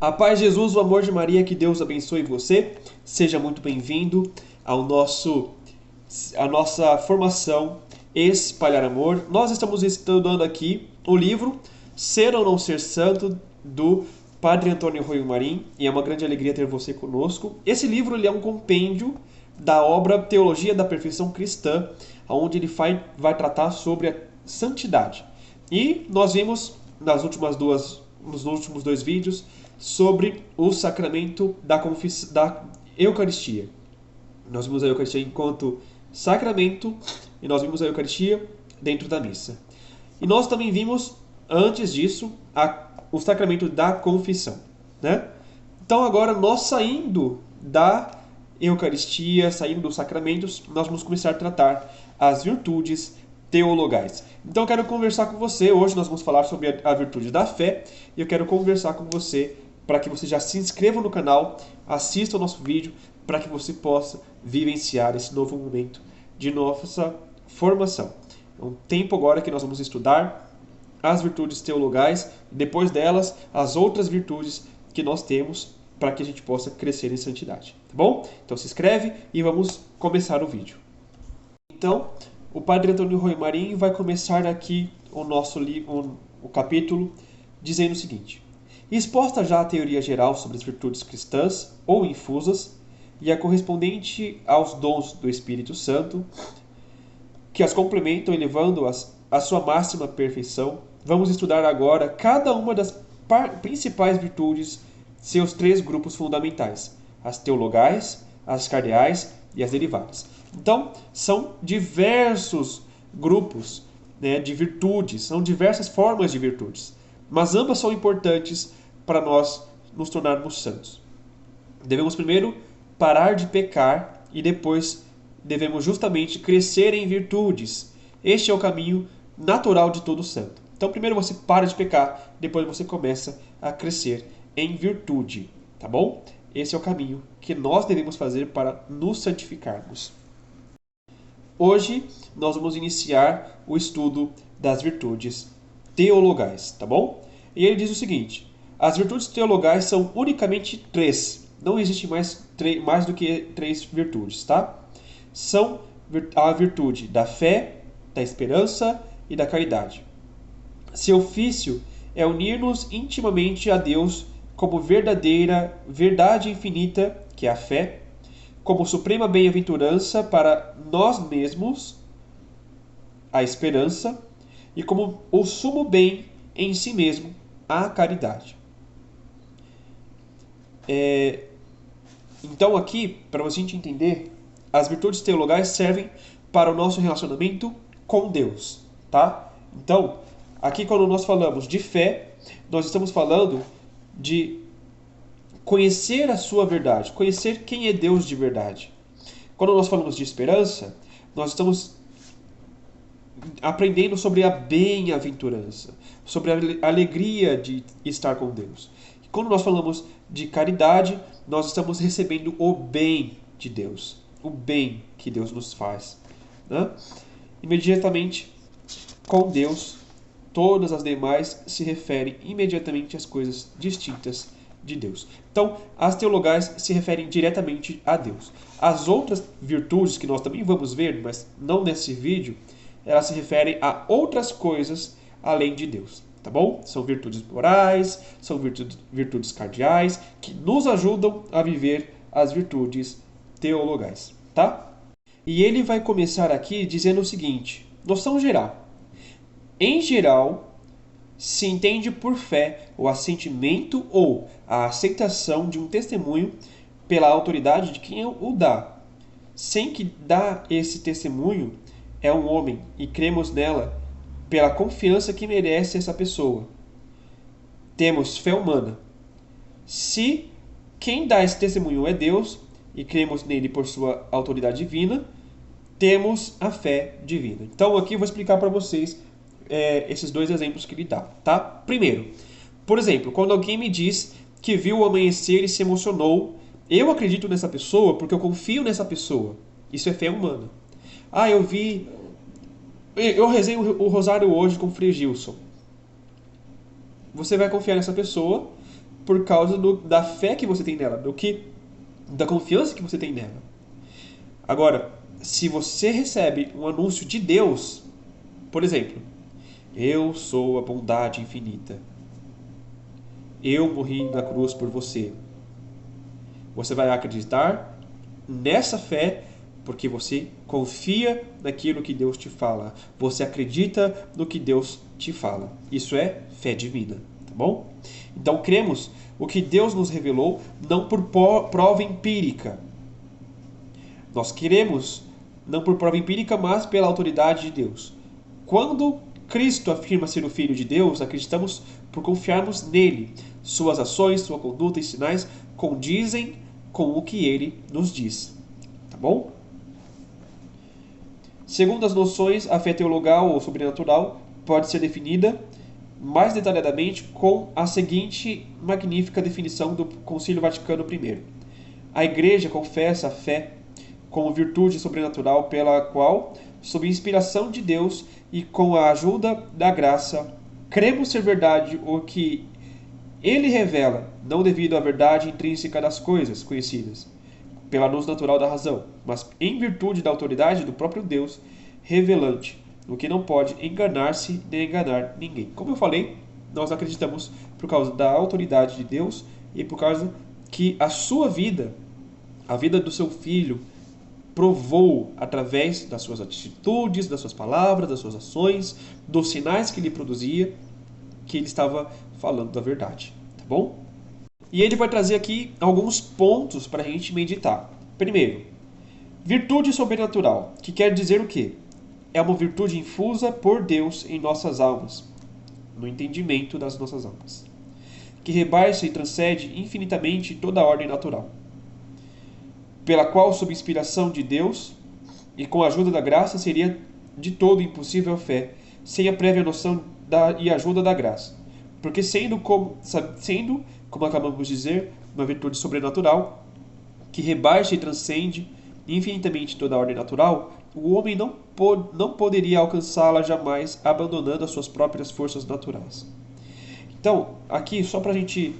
A paz de Jesus, o amor de Maria, que Deus abençoe você. Seja muito bem-vindo à nossa formação Espalhar Amor. Nós estamos estudando aqui o livro Ser ou Não Ser Santo, do Padre Antônio Roio Marim, e é uma grande alegria ter você conosco. Esse livro ele é um compêndio da obra Teologia da Perfeição Cristã, onde ele vai tratar sobre a santidade. E nós vimos nos últimos dois vídeos sobre o sacramento da Eucaristia. Nós vimos a Eucaristia enquanto sacramento e nós vimos a Eucaristia dentro da missa. E nós também vimos, antes disso, o sacramento da confissão. Né? Então agora nós saindo da Eucaristia, saindo dos sacramentos, nós vamos começar a tratar as virtudes teologais. Então eu quero conversar com você, hoje nós vamos falar sobre a virtude da fé, e eu quero conversar com você para que você já se inscreva no canal, assista o nosso vídeo, para que você possa vivenciar esse novo momento de nossa formação. É um tempo agora que nós vamos estudar as virtudes teologais, e depois delas, as outras virtudes que nós temos para que a gente possa crescer em santidade. Tá bom? Então se inscreve e vamos começar o vídeo. Então, o Padre Antônio Roio Marim vai começar aqui o capítulo dizendo o seguinte: exposta já a teoria geral sobre as virtudes cristãs ou infusas e a correspondente aos dons do Espírito Santo, que as complementam elevando-as à sua máxima perfeição, vamos estudar agora cada uma das principais virtudes, seus três grupos fundamentais: as teologais, as cardeais e as derivadas. Então, são diversos grupos, né, de virtudes, são diversas formas de virtudes, mas ambas são importantes para nós nos tornarmos santos. Devemos primeiro parar de pecar e depois devemos justamente crescer em virtudes. Este é o caminho natural de todo santo. Então primeiro você para de pecar, depois você começa a crescer em virtude, tá bom? Esse é o caminho que nós devemos fazer para nos santificarmos. Hoje nós vamos iniciar o estudo das virtudes teologais, tá bom? E ele diz o seguinte: as virtudes teologais são unicamente três. Não existe mais do que três virtudes, tá? São a virtude da fé, da esperança e da caridade. Seu ofício é unir-nos intimamente a Deus como verdadeira verdade infinita, que é a fé, como suprema bem-aventurança para nós mesmos, a esperança, e como o sumo bem em si mesmo, a caridade. Então aqui, para a gente entender, as virtudes teologais servem para o nosso relacionamento com Deus, tá? Então, aqui quando nós falamos de fé, nós estamos falando de conhecer a sua verdade, conhecer quem é Deus de verdade. Quando nós falamos de esperança, nós estamos aprendendo sobre a bem-aventurança, sobre a alegria de estar com Deus. E quando nós falamos de caridade, nós estamos recebendo o bem de Deus, o bem que Deus nos faz. Né? Imediatamente, com Deus, todas as demais se referem imediatamente às coisas distintas de Deus. Então, as teologais se referem diretamente a Deus. As outras virtudes que nós também vamos ver, mas não nesse vídeo, elas se referem a outras coisas além de Deus, tá bom? São virtudes morais, são virtudes cardeais, que nos ajudam a viver as virtudes teologais, tá? E ele vai começar aqui dizendo o seguinte: noção geral. Em geral, se entende por fé o assentimento ou a aceitação de um testemunho pela autoridade de quem o dá, sem que dá esse testemunho é um homem e cremos nela pela confiança que merece essa pessoa. Temos fé humana. Se quem dá esse testemunho é Deus e cremos nele por sua autoridade divina, temos a fé divina. Então aqui eu vou explicar para vocês esses dois exemplos que ele dá, tá? Primeiro, por exemplo, quando alguém me diz que viu o amanhecer e se emocionou, eu acredito nessa pessoa porque eu confio nessa pessoa. Isso é fé humana. Eu rezei o rosário hoje com o Frei Gilson. Você vai confiar nessa pessoa por causa da fé que você tem nela, da confiança que você tem nela. Agora, se você recebe um anúncio de Deus, por exemplo, eu sou a bondade infinita, eu morri na cruz por você, você vai acreditar nessa fé porque você confia naquilo que Deus te fala. Você acredita no que Deus te fala. Isso é fé divina, tá bom? Então cremos o que Deus nos revelou, não por prova empírica. Nós queremos não por prova empírica, mas pela autoridade de Deus. Quando Cristo afirma ser o Filho de Deus, acreditamos por confiarmos nele. Suas ações, sua conduta e sinais condizem com o que ele nos diz. Tá bom? Segundo as noções, a fé teologal ou sobrenatural pode ser definida mais detalhadamente com a seguinte magnífica definição do Concílio Vaticano I. A Igreja confessa a fé como virtude sobrenatural pela qual, sob inspiração de Deus e com a ajuda da graça, cremos ser verdade o que ele revela, não devido à verdade intrínseca das coisas conhecidas, pela luz natural da razão, mas em virtude da autoridade do próprio Deus, revelante, o que não pode enganar-se nem enganar ninguém. Como eu falei, nós acreditamos por causa da autoridade de Deus e por causa que a sua vida, a vida do seu filho, provou através das suas atitudes, das suas palavras, das suas ações, dos sinais que ele produzia, que ele estava falando da verdade, tá bom? E ele vai trazer aqui alguns pontos para a gente meditar. Primeiro, virtude sobrenatural, que quer dizer o quê? É uma virtude infusa por Deus em nossas almas, no entendimento das nossas almas, que rebaixa e transcende infinitamente toda a ordem natural, pela qual, sob inspiração de Deus e com a ajuda da graça, seria de todo impossível a fé, sem a prévia noção e ajuda da graça. Porque sendo, como acabamos de dizer, uma virtude sobrenatural, que rebaixa e transcende infinitamente toda a ordem natural, o homem não poderia alcançá-la jamais, abandonando as suas próprias forças naturais. Então, aqui, só para a gente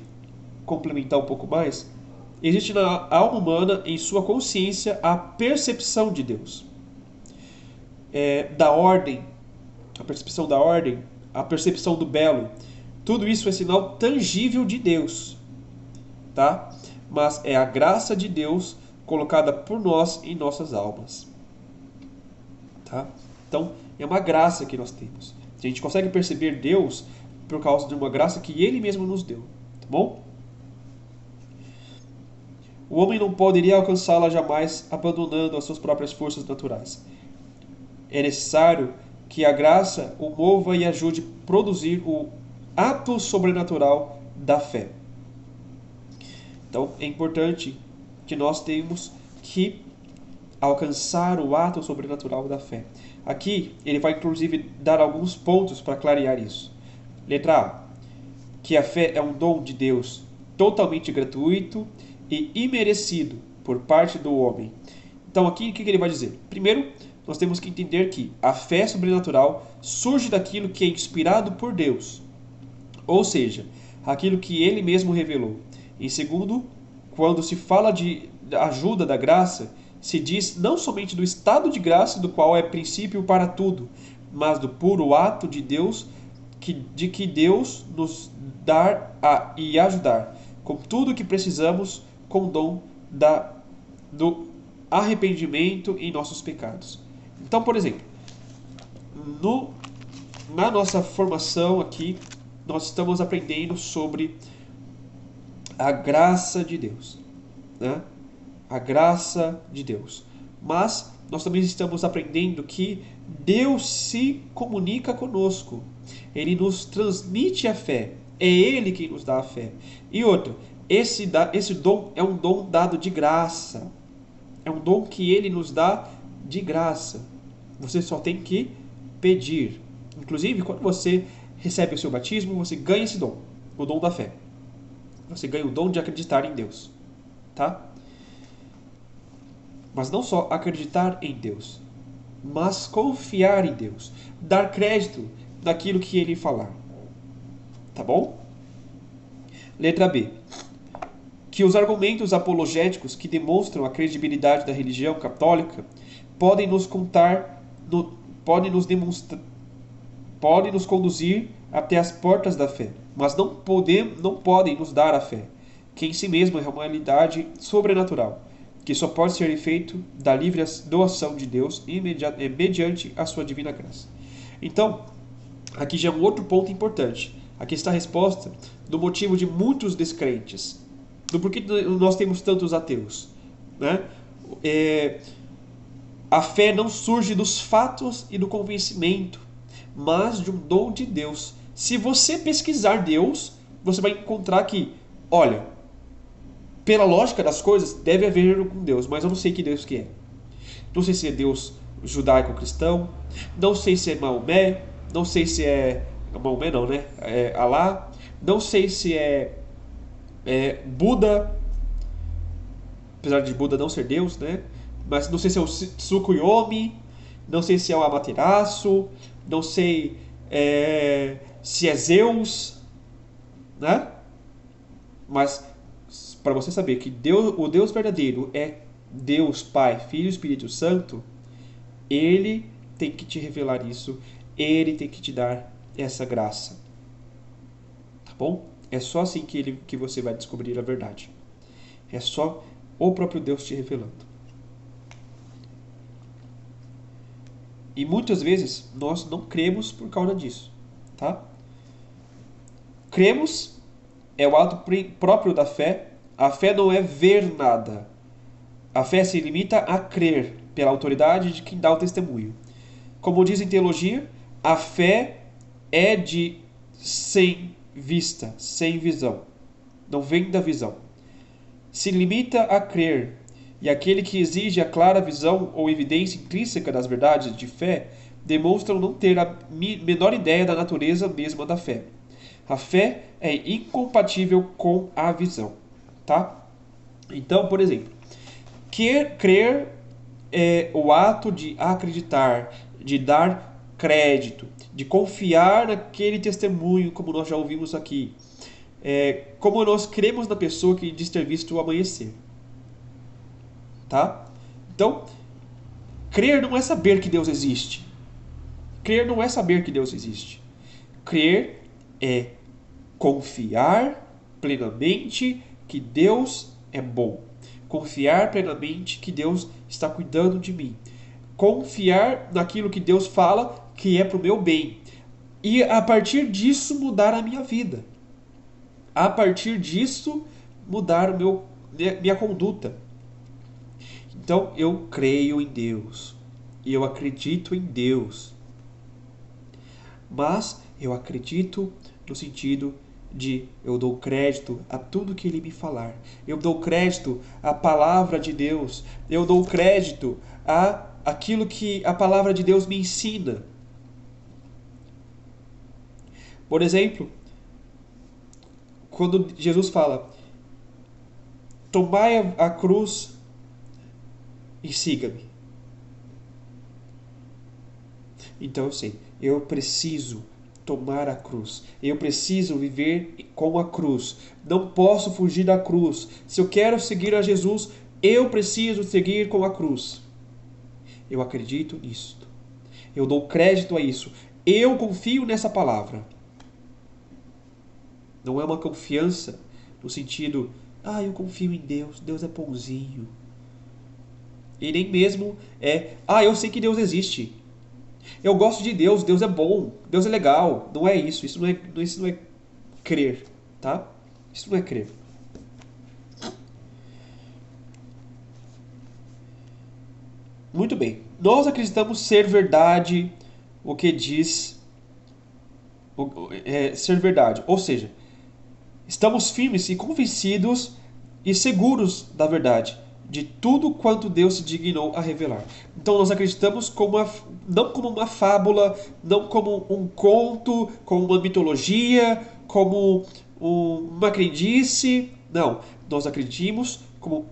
complementar um pouco mais, existe na alma humana, em sua consciência, a percepção de Deus, da ordem, a percepção da ordem, a percepção do belo. Tudo isso é sinal tangível de Deus, tá? Mas é a graça de Deus colocada por nós em nossas almas, tá? Então, é uma graça que nós temos. A gente consegue perceber Deus por causa de uma graça que Ele mesmo nos deu, tá bom? O homem não poderia alcançá-la jamais, abandonando as suas próprias forças naturais. É necessário que a graça o mova e ajude a produzir o ato sobrenatural da fé. Então, é importante que nós tenhamos que alcançar o ato sobrenatural da fé. Aqui, ele vai inclusive dar alguns pontos para clarear isso. Letra A. Que a fé é um dom de Deus totalmente gratuito e imerecido por parte do homem. Então, aqui, o que ele vai dizer? Primeiro, nós temos que entender que a fé sobrenatural surge daquilo que é inspirado por Deus, ou seja, aquilo que Ele mesmo revelou. Em segundo, quando se fala de ajuda da graça, se diz não somente do estado de graça, do qual é princípio para tudo, mas do puro ato de Deus, de que Deus nos dar e ajudar com tudo o que precisamos, com o dom do arrependimento em nossos pecados. Então, por exemplo, na nossa formação aqui, nós estamos aprendendo sobre a graça de Deus, né? A graça de Deus. Mas nós também estamos aprendendo que Deus se comunica conosco. Ele nos transmite a fé. É Ele quem nos dá a fé. E outra, esse dom é um dom dado de graça. É um dom que Ele nos dá de graça. Você só tem que pedir. Inclusive, quando você recebe o seu batismo, você ganha esse dom, o dom da fé. Você ganha o dom de acreditar em Deus, tá? Mas não só acreditar em Deus, mas confiar em Deus, dar crédito naquilo que Ele falar, tá bom? Letra B. que os argumentos apologéticos que demonstram a credibilidade da religião católica podem nos contar, podem nos demonstrar, podem nos conduzir até as portas da fé, mas não podem nos dar a fé, que em si mesma é uma realidade sobrenatural, que só pode ser efeito da livre doação de Deus mediante a sua divina graça. Então, aqui já é um outro ponto importante. Aqui está a resposta do motivo de muitos descrentes, do porquê nós temos tantos ateus, né? A fé não surge dos fatos e do convencimento, mas de um dom de Deus. Se você pesquisar Deus, você vai encontrar que, olha, pela lógica das coisas, deve haver um Deus, mas eu não sei que Deus que é. Não sei se é Deus judaico-cristão, não sei se é Maomé, não sei se é... Maomé não, né? É Alá, não sei se é Buda, apesar de Buda não ser Deus, né? Mas não sei se é o Tsukuyomi, não sei se é o Amaterasu, não sei se é Zeus, né? Mas para você saber que o Deus verdadeiro é Deus Pai, Filho e Espírito Santo, Ele tem que te revelar isso, Ele tem que te dar essa graça. Tá bom? É só assim que você vai descobrir a verdade. É só o próprio Deus te revelando. E muitas vezes nós não cremos por causa disso, tá? Cremos é o ato próprio da fé. A fé não é ver nada. A fé se limita a crer pela autoridade de quem dá o testemunho. Como diz em teologia, a fé é de sem vista, sem visão. Não vem da visão. Se limita a crer, e aquele que exige a clara visão ou evidência intrínseca das verdades de fé demonstram não ter a menor ideia da natureza mesma da fé. A fé é incompatível com a visão, tá? Então, por exemplo, crer é o ato de acreditar, de dar crédito, de confiar naquele testemunho, como nós já ouvimos aqui. Como nós cremos na pessoa que diz ter visto o amanhecer. Tá? Então, crer não é saber que Deus existe. Crer não é saber que Deus existe. Crer é confiar plenamente que Deus é bom. Confiar plenamente que Deus está cuidando de mim. Confiar naquilo que Deus fala que é para o meu bem. E a partir disso mudar a minha vida. A partir disso mudar minha conduta. Então eu creio em Deus. E eu acredito em Deus. Mas eu acredito no sentido de eu dou crédito a tudo que Ele me falar. Eu dou crédito à palavra de Deus. Eu dou crédito a aquilo que a palavra de Deus me ensina. Por exemplo, quando Jesus fala: tomai a cruz e siga-me. Então eu sei, eu preciso tomar a cruz. Eu preciso viver com a cruz. Não posso fugir da cruz. Se eu quero seguir a Jesus, eu preciso seguir com a cruz. Eu acredito nisso. Eu dou crédito a isso. Eu confio nessa palavra. Não é uma confiança no sentido, eu confio em Deus, Deus é bonzinho. E nem mesmo eu sei que Deus existe. Eu gosto de Deus, Deus é bom, Deus é legal. Não é isso, isso não é crer, tá? Isso não é crer. Muito bem. Nós acreditamos ser verdade o que diz ser verdade. Ou seja, estamos firmes e convencidos e seguros da verdade, de tudo quanto Deus se dignou a revelar. Então nós acreditamos não como uma fábula, não como um conto, como uma mitologia, como uma crendice. Não, nós acreditamos como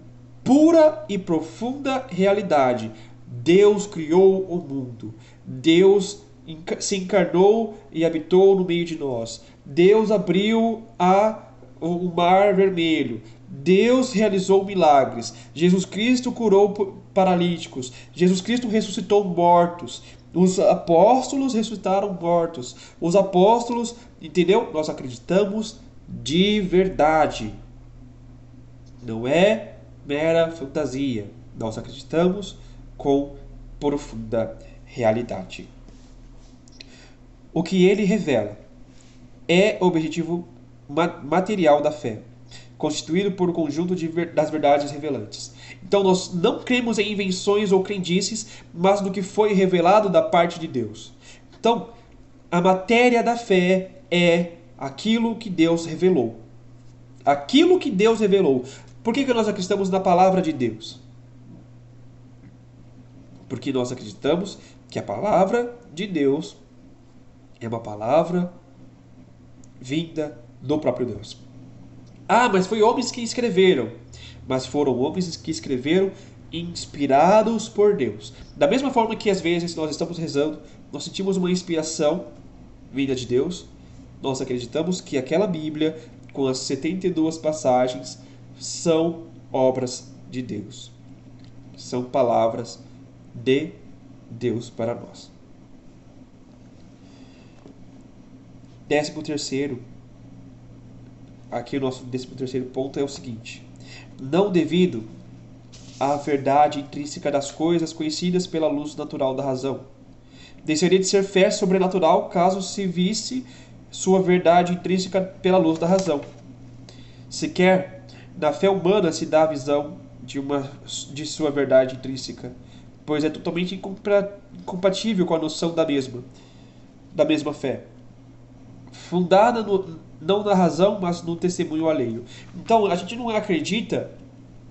pura e profunda realidade. Deus criou o mundo. Deus se encarnou e habitou no meio de nós. Deus abriu o mar vermelho. Deus realizou milagres. Jesus Cristo curou paralíticos. Jesus Cristo ressuscitou mortos. Os apóstolos ressuscitaram mortos. Os apóstolos, entendeu? Nós acreditamos de verdade. Não é mera fantasia. Nós acreditamos com profunda realidade. O que ele revela é o objetivo material da fé, constituído por um conjunto das verdades revelantes. Então nós não cremos em invenções ou crendices, mas no que foi revelado da parte de Deus. Então, a matéria da fé é aquilo que Deus revelou. Aquilo que Deus revelou. Por que nós acreditamos na palavra de Deus? Porque nós acreditamos que a palavra de Deus é uma palavra vinda do próprio Deus. Ah, mas foi homens que escreveram. Mas foram homens que escreveram inspirados por Deus. Da mesma forma que às vezes nós estamos rezando, nós sentimos uma inspiração vinda de Deus, nós acreditamos que aquela Bíblia, com as 72 passagens, são obras de Deus. São palavras de Deus para nós. 13º, aqui o nosso 13º ponto é o seguinte: não devido à verdade intrínseca das coisas conhecidas pela luz natural da razão. Deixaria de ser fé sobrenatural caso se visse sua verdade intrínseca pela luz da razão. Sequer na fé humana se dá a visão de sua verdade intrínseca, pois é totalmente incompatível com a noção da mesma fé, fundada não na razão, mas no testemunho alheio. Então, a gente não acredita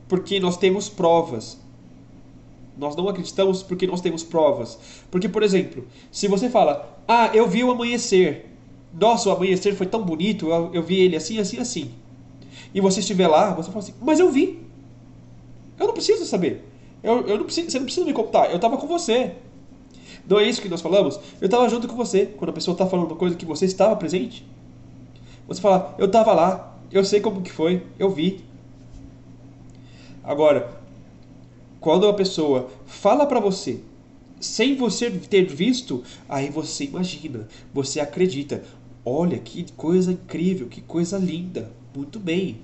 porque nós temos provas. Nós não acreditamos porque nós temos provas. Porque, por exemplo, se você fala: ah, eu vi o amanhecer. Nossa, o amanhecer foi tão bonito, eu vi ele assim, assim, assim. E você estiver lá, você fala assim: mas eu vi. Eu não preciso saber. Eu não preciso, você não precisa me contar. Eu estava com você. Não é isso que nós falamos? Eu estava junto com você. Quando a pessoa está falando uma coisa que você estava presente, você fala: eu estava lá, eu sei como que foi, eu vi. Agora, quando a pessoa fala para você, sem você ter visto, aí você imagina, você acredita. Olha, que coisa incrível, que coisa linda. Muito bem.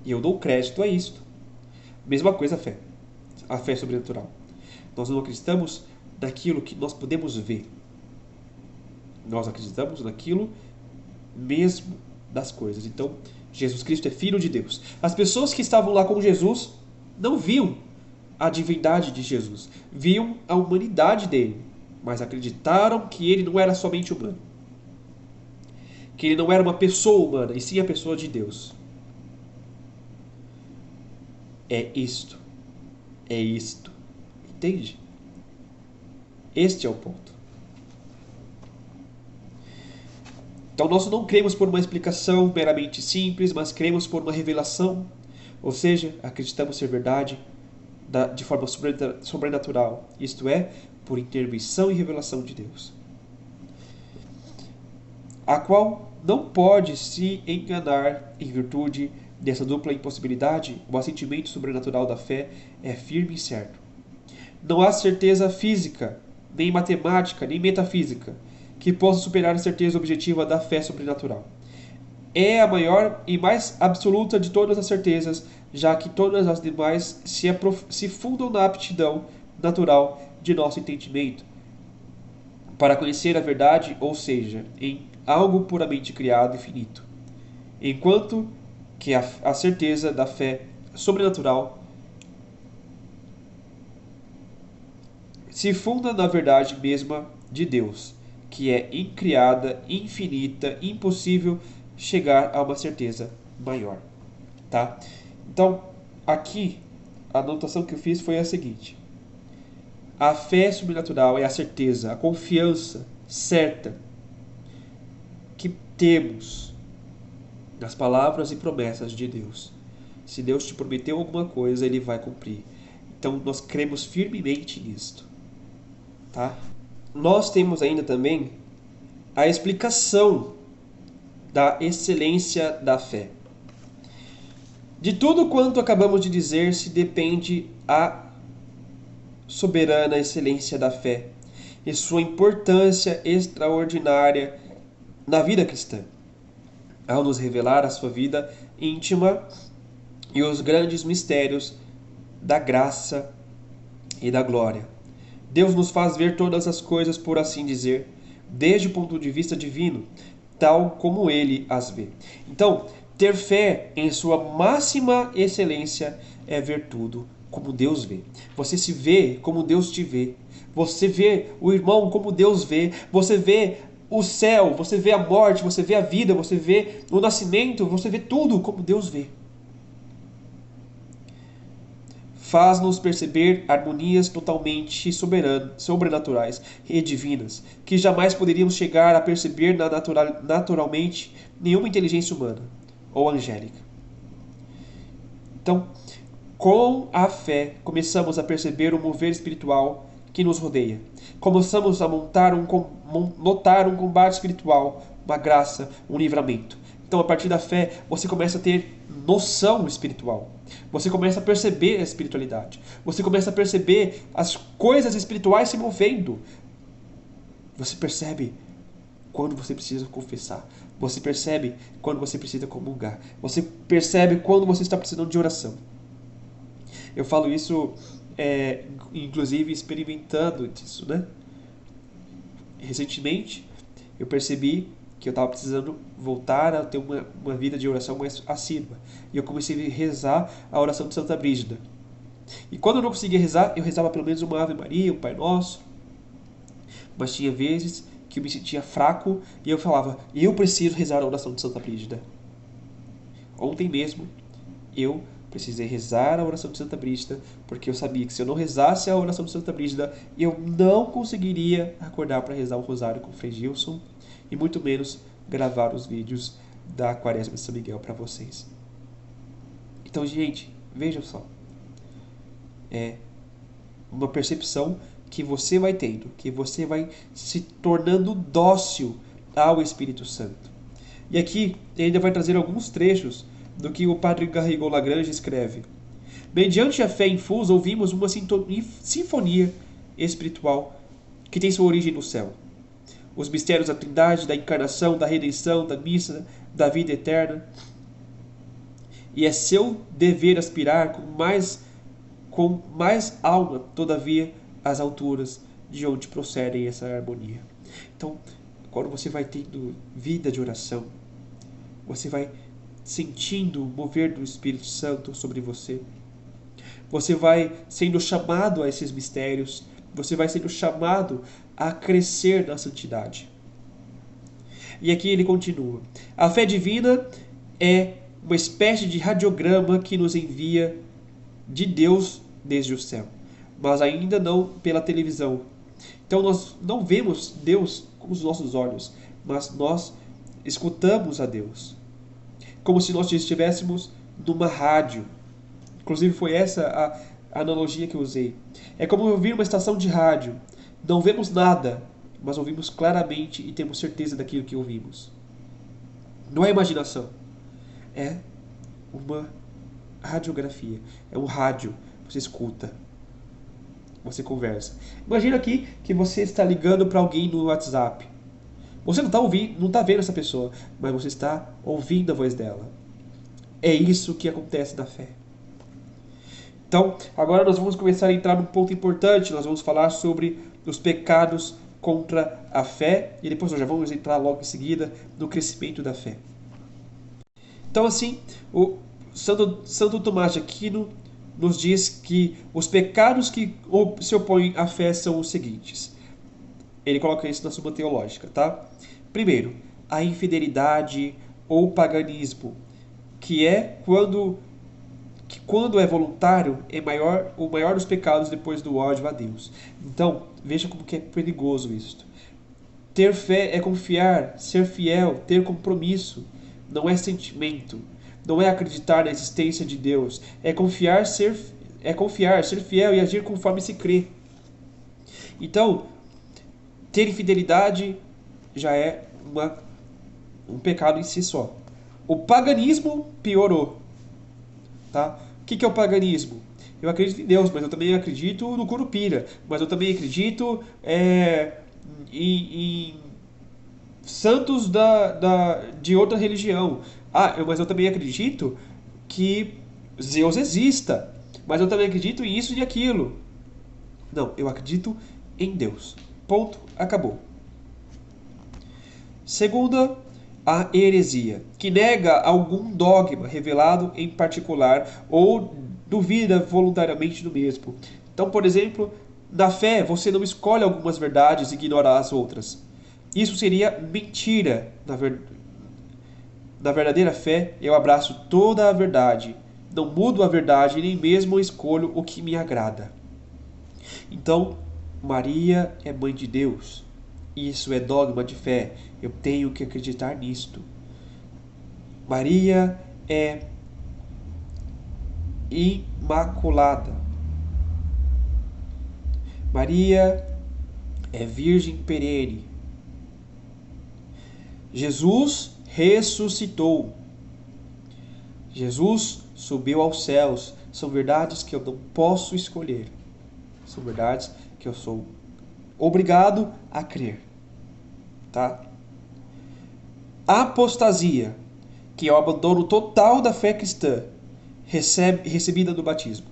E eu dou crédito a isso. Mesma coisa a fé. A fé sobrenatural. Nós não acreditamos naquilo que nós podemos ver. Nós acreditamos naquilo mesmo das coisas. Então, Jesus Cristo é Filho de Deus. As pessoas que estavam lá com Jesus não viam a divindade de Jesus, viam a humanidade dele, mas acreditaram que ele não era somente humano, que ele não era uma pessoa humana, e sim a pessoa de Deus. É isto, entende? Este é o ponto. Então nós não cremos por uma explicação meramente simples, mas cremos por uma revelação, ou seja, acreditamos ser verdade de forma sobrenatural, isto é, por intervenção e revelação de Deus, a qual não pode se enganar. Em virtude dessa dupla impossibilidade, o assentimento sobrenatural da fé é firme e certo. Não há certeza física, nem matemática, nem metafísica, que possa superar a certeza objetiva da fé sobrenatural. É a maior e mais absoluta de todas as certezas, já que todas as demais se fundam na aptidão natural de nosso entendimento para conhecer a verdade, ou seja, em algo puramente criado e finito. Enquanto que a certeza da fé sobrenatural se funda na verdade mesma de Deus, que é incriada, infinita, impossível chegar a uma certeza maior, tá? Então, aqui a anotação que eu fiz foi a seguinte: a fé sobrenatural é a certeza, a confiança certa que temos nas palavras e promessas de Deus. Se Deus te prometeu alguma coisa, Ele vai cumprir. Então, nós cremos firmemente nisto, tá? Nós temos ainda também a explicação da excelência da fé. De tudo quanto acabamos de dizer se depende a soberana excelência da fé e sua importância extraordinária na vida cristã, ao nos revelar a sua vida íntima e os grandes mistérios da graça e da glória. Deus nos faz ver todas as coisas, por assim dizer, desde o ponto de vista divino, tal como Ele as vê. Então, ter fé em sua máxima excelência é ver tudo como Deus vê. Você se vê como Deus te vê. Você vê o irmão como Deus vê. Você vê o céu, você vê a morte, você vê a vida, você vê o nascimento, você vê tudo como Deus vê. Faz-nos perceber harmonias totalmente sobrenaturais e divinas, que jamais poderíamos chegar a perceber naturalmente nenhuma inteligência humana ou angélica. Então, com a fé, começamos a perceber o mover espiritual que nos rodeia. Começamos a notar um combate espiritual, uma graça, um livramento. Então, a partir da fé, você começa a ter noção espiritual. Você começa a perceber a espiritualidade. Você começa a perceber as coisas espirituais se movendo. Você percebe quando você precisa confessar. Você percebe quando você precisa comungar. Você percebe quando você está precisando de oração. Eu falo isso, inclusive, experimentando disso, né? Recentemente, eu percebi que eu estava precisando voltar a ter uma vida de oração mais assídua. E eu comecei a rezar a oração de Santa Brígida. E quando eu não conseguia rezar, eu rezava pelo menos uma Ave Maria, um Pai Nosso. Mas tinha vezes que eu me sentia fraco e eu falava, eu preciso rezar a oração de Santa Brígida. Ontem mesmo, eu precisei rezar a oração de Santa Brígida, porque eu sabia que se eu não rezasse a oração de Santa Brígida, eu não conseguiria acordar para rezar o rosário com o Frei Gilson, e muito menos gravar os vídeos da Quaresma de São Miguel para vocês. Então, gente, vejam só. É uma percepção que você vai tendo, que você vai se tornando dócil ao Espírito Santo. E aqui ele ainda vai trazer alguns trechos do que o padre Garrigou Lagrange escreve. Mediante a fé infusa, ouvimos uma sinfonia espiritual que tem sua origem no céu. Os mistérios da Trindade, da encarnação, da redenção, da missa, da vida eterna. E é seu dever aspirar com mais alma, todavia, às alturas de onde procedem essa harmonia. Então, quando você vai tendo vida de oração, você vai sentindo o mover do Espírito Santo sobre você. Você vai sendo chamado a esses mistérios. Você vai sendo chamado a crescer na santidade. E aqui ele continua. A fé divina é uma espécie de radiograma que nos envia de Deus desde o céu, mas ainda não pela televisão. Então nós não vemos Deus com os nossos olhos, mas nós escutamos a Deus. Como se nós estivéssemos numa rádio. Inclusive foi essa a analogia que eu usei. É como ouvir uma estação de rádio. Não vemos nada, mas ouvimos claramente e temos certeza daquilo que ouvimos. Não é imaginação. É uma radiografia. É um rádio. Você escuta. Você conversa. Imagina aqui que você está ligando para alguém no WhatsApp. Você não está ouvindo, não está vendo essa pessoa, mas você está ouvindo a voz dela. É isso que acontece na fé. Então, agora nós vamos começar a entrar num ponto importante. Nós vamos falar sobre os pecados contra a fé e depois nós já vamos entrar logo em seguida no crescimento da fé. Então, assim, o Santo Tomás de Aquino nos diz que os pecados que se opõem à fé são os seguintes. Ele coloca isso na Suma Teológica, tá? Primeiro, a infidelidade ou paganismo, que quando é voluntário, é o maior dos pecados depois do ódio a Deus. Então, veja como que é perigoso isso. Ter fé é confiar, ser fiel, ter compromisso. Não é sentimento. Não é acreditar na existência de Deus. É confiar, ser fiel e agir conforme se crê. Então, ter infidelidade já é um pecado em si só. O paganismo piorou. Tá? O que é o paganismo? Eu acredito em Deus, mas eu também acredito no Curupira, mas eu também acredito em santos de outra religião. Mas eu também acredito que Zeus exista, mas eu também acredito em isso e aquilo. Não, eu acredito em Deus. Ponto, acabou. Segunda, a heresia, que nega algum dogma revelado em particular ou duvida voluntariamente do mesmo. Então, por exemplo, na fé você não escolhe algumas verdades e ignora as outras. Isso seria mentira. Na verdadeira fé, eu abraço toda a verdade. Não mudo a verdade, nem mesmo escolho o que me agrada. Então, Maria é mãe de Deus. Isso é dogma de fé. Eu tenho que acreditar nisto. Maria é imaculada. Maria é virgem perene. Jesus ressuscitou. Jesus subiu aos céus. São verdades que eu não posso escolher. São verdades que eu sou obrigado a crer. Tá? Apostasia, que é o abandono total da fé cristã, recebida no batismo.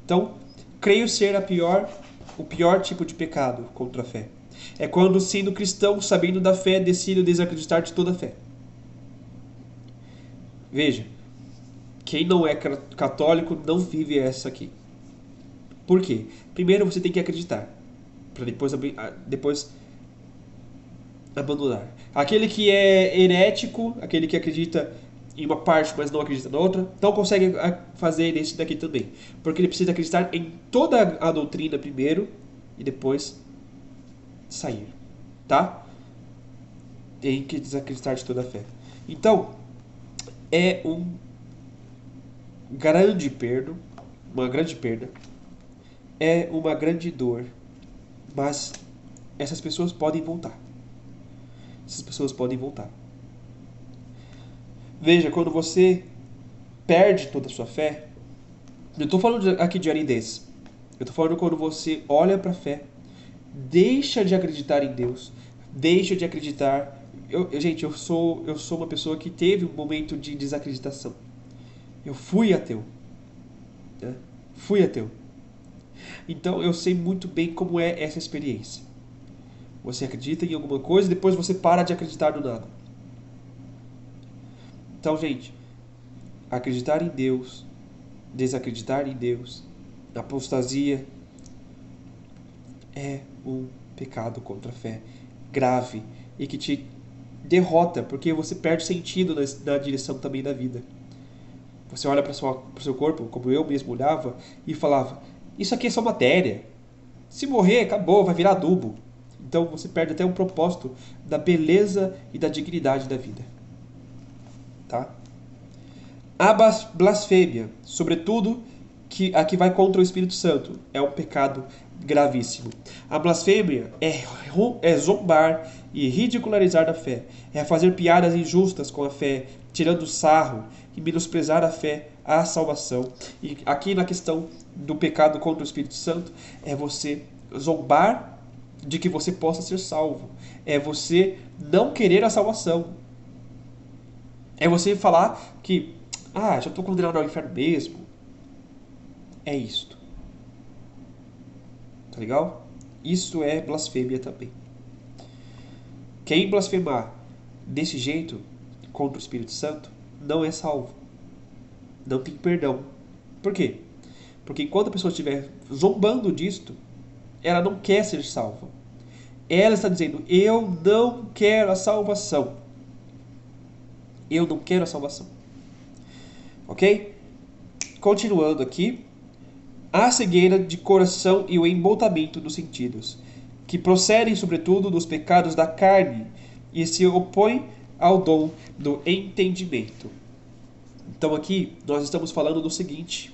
Então, creio ser o pior tipo de pecado contra a fé. É quando, sendo cristão, sabendo da fé, decido desacreditar de toda a fé. Veja, quem não é católico não vive essa aqui. Por quê? Primeiro você tem que acreditar, para depois abandonar. Aquele que é herético, aquele que acredita em uma parte, mas não acredita na outra, não consegue fazer esse daqui também. Porque ele precisa acreditar em toda a doutrina primeiro e depois sair. Tá? Tem que desacreditar de toda a fé. Então, é uma grande perda, é uma grande dor, mas essas pessoas podem voltar. Veja, quando você perde toda a sua fé, não estou falando aqui de aridez. Eu estou falando quando você olha para a fé, deixa de acreditar em Deus, deixa de acreditar. Gente, eu sou uma pessoa que teve um momento de desacreditação. Eu fui ateu. Né? Fui ateu. Então eu sei muito bem como é essa experiência. Você acredita em alguma coisa e depois você para de acreditar no nada. Então, gente, acreditar em Deus, desacreditar em Deus, apostasia é um pecado contra a fé grave e que te derrota, porque você perde sentido na direção também da vida. Você olha para o seu corpo, como eu mesmo olhava, e falava: isso aqui é só matéria. Se morrer, acabou, vai virar adubo. Então você perde até o propósito da beleza e da dignidade da vida. Tá? A blasfêmia, sobretudo a que vai contra o Espírito Santo, é um pecado gravíssimo. A blasfêmia é zombar e ridicularizar da fé, é fazer piadas injustas com a fé, tirando sarro e menosprezar a fé, a salvação. E aqui na questão do pecado contra o Espírito Santo, é você zombar de que você possa ser salvo. É você não querer a salvação. É você falar que, já estou condenado ao inferno mesmo. É isto. Tá legal? Isso é blasfêmia também. Quem blasfemar desse jeito contra o Espírito Santo não é salvo. Não tem perdão. Por quê? Porque enquanto a pessoa estiver zombando disto, ela não quer ser salva. Ela está dizendo: eu não quero a salvação. Eu não quero a salvação. Ok? Continuando aqui. A cegueira de coração e o embotamento dos sentidos, que procedem sobretudo dos pecados da carne e se opõem ao dom do entendimento. Então aqui nós estamos falando do seguinte: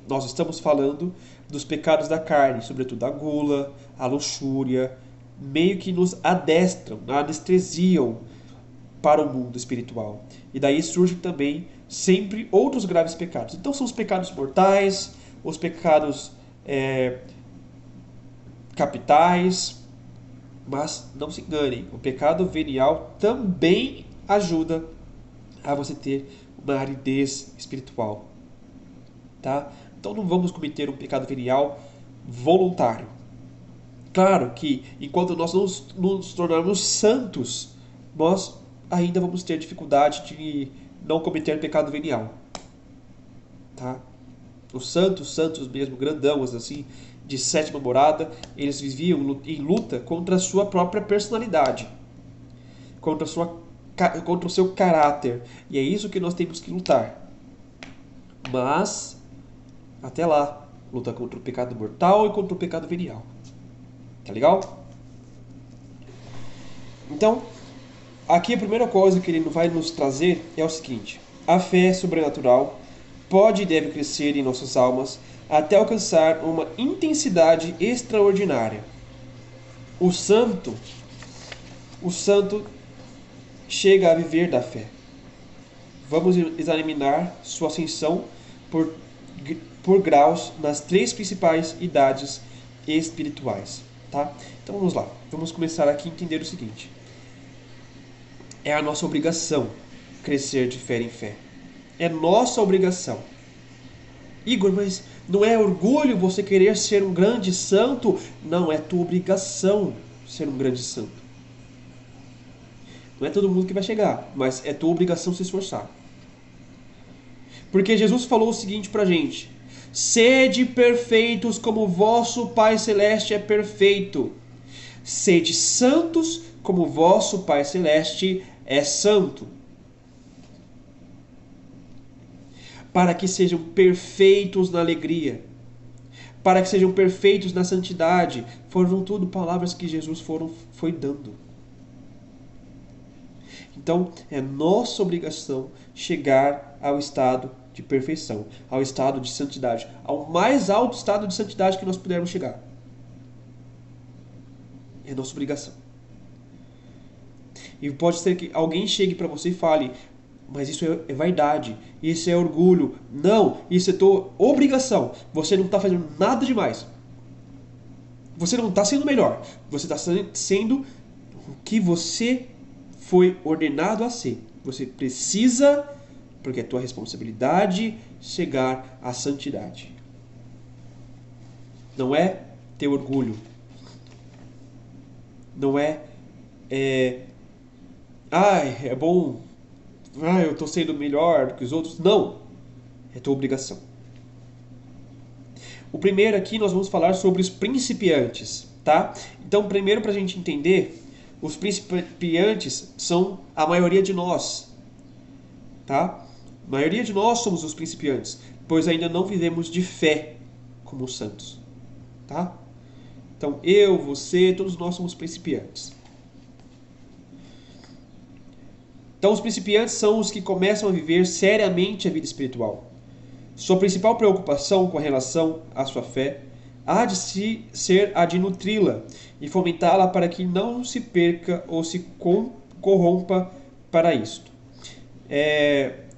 nós estamos falando dos pecados da carne, sobretudo a gula, a luxúria, meio que nos adestram, anestesiam para o mundo espiritual. E daí surge também sempre outros graves pecados. Então são os pecados mortais, os pecados capitais, mas não se enganem, o pecado venial também ajuda a você ter uma aridez espiritual, tá? Então não vamos cometer um pecado venial voluntário. Claro que enquanto nós não nos tornarmos santos, nós ainda vamos ter dificuldade de não cometer pecado venial, tá? Os santos mesmo, grandãos assim, de sétima morada, eles viviam em luta contra a sua própria personalidade, contra o seu caráter. E é isso que nós temos que lutar. Mas, até lá, luta contra o pecado mortal e contra o pecado venial. Tá legal? Então, aqui a primeira coisa que ele vai nos trazer é o seguinte: a fé sobrenatural pode e deve crescer em nossas almas até alcançar uma intensidade extraordinária. O santo chega a viver da fé. Vamos examinar sua ascensão por graus nas 3 principais idades espirituais, tá? Então vamos lá. Vamos começar aqui a entender o seguinte: é a nossa obrigação crescer de fé em fé. É nossa obrigação. Igor, mas não é orgulho você querer ser um grande santo? Não, é tua obrigação ser um grande santo. Não é todo mundo que vai chegar, mas é tua obrigação se esforçar. Porque Jesus falou o seguinte pra gente: sede perfeitos como vosso Pai Celeste é perfeito. Sede santos como vosso Pai Celeste é santo. Para que sejam perfeitos na alegria, para que sejam perfeitos na santidade. Foram tudo palavras que Jesus foi dando. Então, é nossa obrigação chegar ao estado de perfeição, ao estado de santidade, ao mais alto estado de santidade que nós pudermos chegar. É nossa obrigação. E pode ser que alguém chegue para você e fale: mas isso é vaidade, isso é orgulho. Não, isso é tua obrigação. Você não está fazendo nada demais. Você não está sendo melhor. Você está sendo o que você foi ordenado a ser. Você precisa, porque é tua responsabilidade, chegar à santidade. Não é ter orgulho. Não é é bom, eu estou sendo melhor do que os outros. Não, é tua obrigação. O primeiro aqui nós vamos falar sobre os principiantes, tá? Então, primeiro, para a gente entender, os principiantes são a maioria de nós, tá? A maioria de nós somos os principiantes, pois ainda não vivemos de fé como os santos, tá? Então, eu, você, todos nós somos principiantes. Então, os principiantes são os que começam a viver seriamente a vida espiritual. Sua principal preocupação com relação à sua fé há de ser a de nutri-la e fomentá-la para que não se perca ou se corrompa para isto.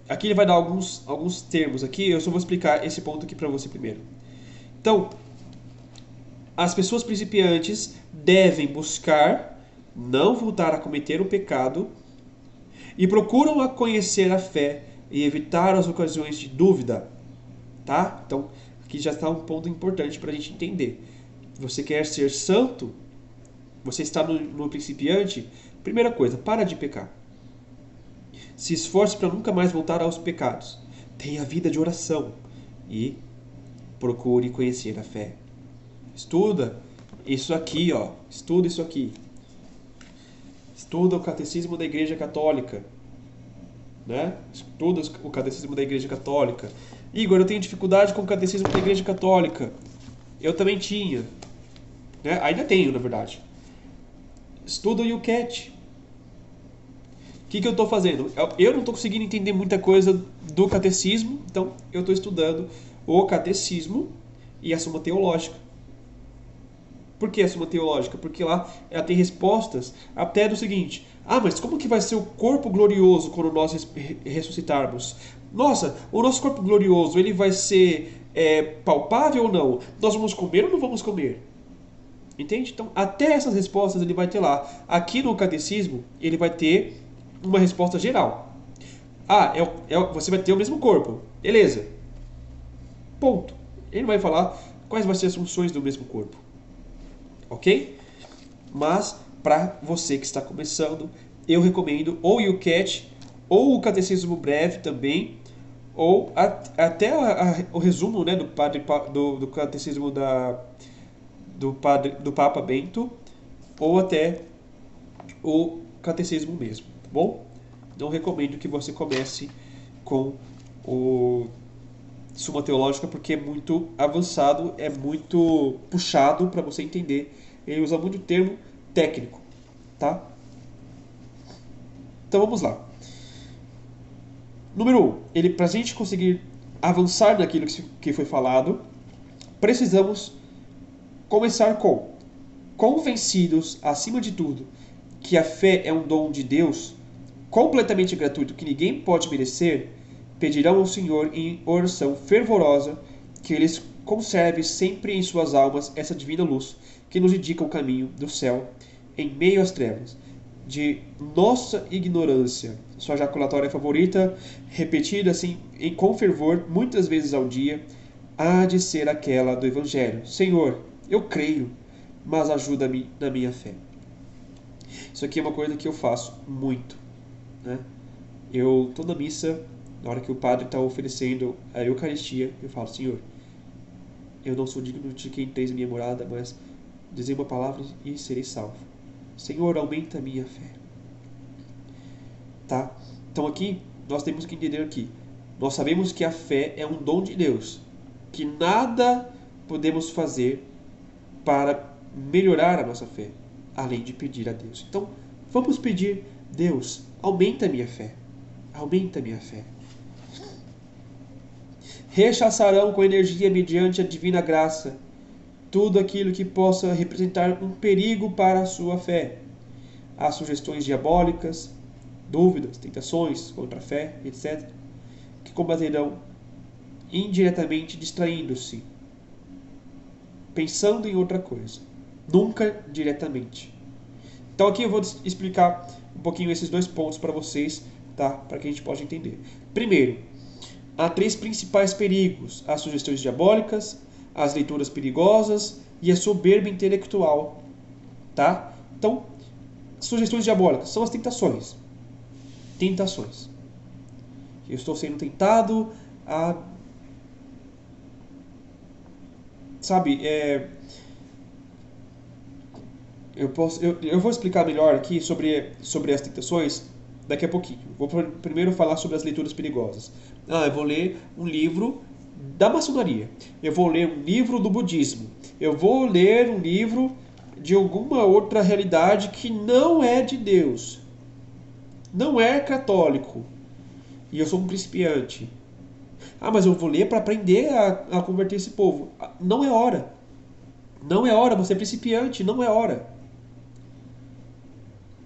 Aqui ele vai dar alguns termos aqui, eu só vou explicar esse ponto aqui para você primeiro. Então, as pessoas principiantes devem buscar não voltar a cometer o pecado e procuram conhecer a fé e evitar as ocasiões de dúvida, tá? Então, aqui já está um ponto importante para a gente entender. Você quer ser santo? Você está no principiante? Primeira coisa, para de pecar. Se esforce para nunca mais voltar aos pecados. Tenha vida de oração e procure conhecer a fé. Estuda isso aqui, ó. Estuda isso aqui. Estuda o catecismo da Igreja Católica, né? Estuda o catecismo da Igreja Católica. Igor, eu tenho dificuldade com o catecismo da Igreja Católica. Eu também tinha, né? Ainda tenho, na verdade. Estuda o Yucat. O que eu estou fazendo? Eu não estou conseguindo entender muita coisa do catecismo, então eu estou estudando o catecismo e a Suma Teológica. Por que a Suma Teológica? Porque lá ela tem respostas até do seguinte: mas como que vai ser o corpo glorioso quando nós ressuscitarmos? Nossa, o nosso corpo glorioso, ele vai ser palpável ou não? Nós vamos comer ou não vamos comer? Entende? Então, até essas respostas ele vai ter lá. Aqui no catecismo, ele vai ter uma resposta geral. Ah, você vai ter o mesmo corpo. Beleza. Ponto. Ele vai falar quais vão ser as funções do mesmo corpo. Ok? Mas, para você que está começando, eu recomendo ou o YouCat, ou o Catecismo Breve também, ou até o resumo, né, do Catecismo do Papa Bento, ou até o Catecismo mesmo, tá bom? Não recomendo que você comece com o Suma Teológica porque é muito avançado, é muito puxado para você entender. Ele usa muito termo técnico, tá? Então vamos lá. Número 1. Para a gente conseguir avançar naquilo que foi falado, precisamos começar com: convencidos, acima de tudo, que a fé é um dom de Deus, completamente gratuito, que ninguém pode merecer, pedirão ao Senhor em oração fervorosa que eles conserve sempre em suas almas essa divina luz que nos indica o caminho do céu em meio às trevas de nossa ignorância. Sua jaculatória favorita, repetida assim com fervor muitas vezes ao dia, há de ser aquela do Evangelho: Senhor, eu creio, mas ajuda-me na minha fé. Isso aqui é uma coisa que eu faço muito, né? Eu, toda missa, na hora que o padre está oferecendo a Eucaristia, eu falo: Senhor, eu não sou digno de quem tens minha morada, mas dizei uma palavra e serei salvo. Senhor, aumenta a minha fé. Tá? Então aqui, nós temos que entender aqui. Nós sabemos que a fé é um dom de Deus, que nada podemos fazer para melhorar a nossa fé, além de pedir a Deus. Então, vamos pedir: Deus, aumenta a minha fé. Aumenta a minha fé. Rechaçarão com energia mediante a divina graça tudo aquilo que possa representar um perigo para a sua fé. As sugestões diabólicas, dúvidas, tentações contra a fé, etc., que combaterão indiretamente distraindo-se, pensando em outra coisa, nunca diretamente. Então aqui eu vou explicar um pouquinho esses dois pontos para vocês, tá? Para que a gente possa entender. Primeiro, há 3 principais perigos: as sugestões diabólicas, as leituras perigosas e a soberba intelectual, tá? Então, sugestões diabólicas são as tentações. Tentações. Eu estou sendo tentado a... Sabe, eu vou explicar melhor aqui sobre as tentações daqui a pouquinho. Vou primeiro falar sobre as leituras perigosas. Eu vou ler um livro da maçonaria. Eu vou ler um livro do budismo. Eu vou ler um livro de alguma outra realidade que não é de Deus. Não é católico. E eu sou um principiante. Mas eu vou ler para aprender a converter esse povo. Não é hora. Não é hora, você é principiante, não é hora.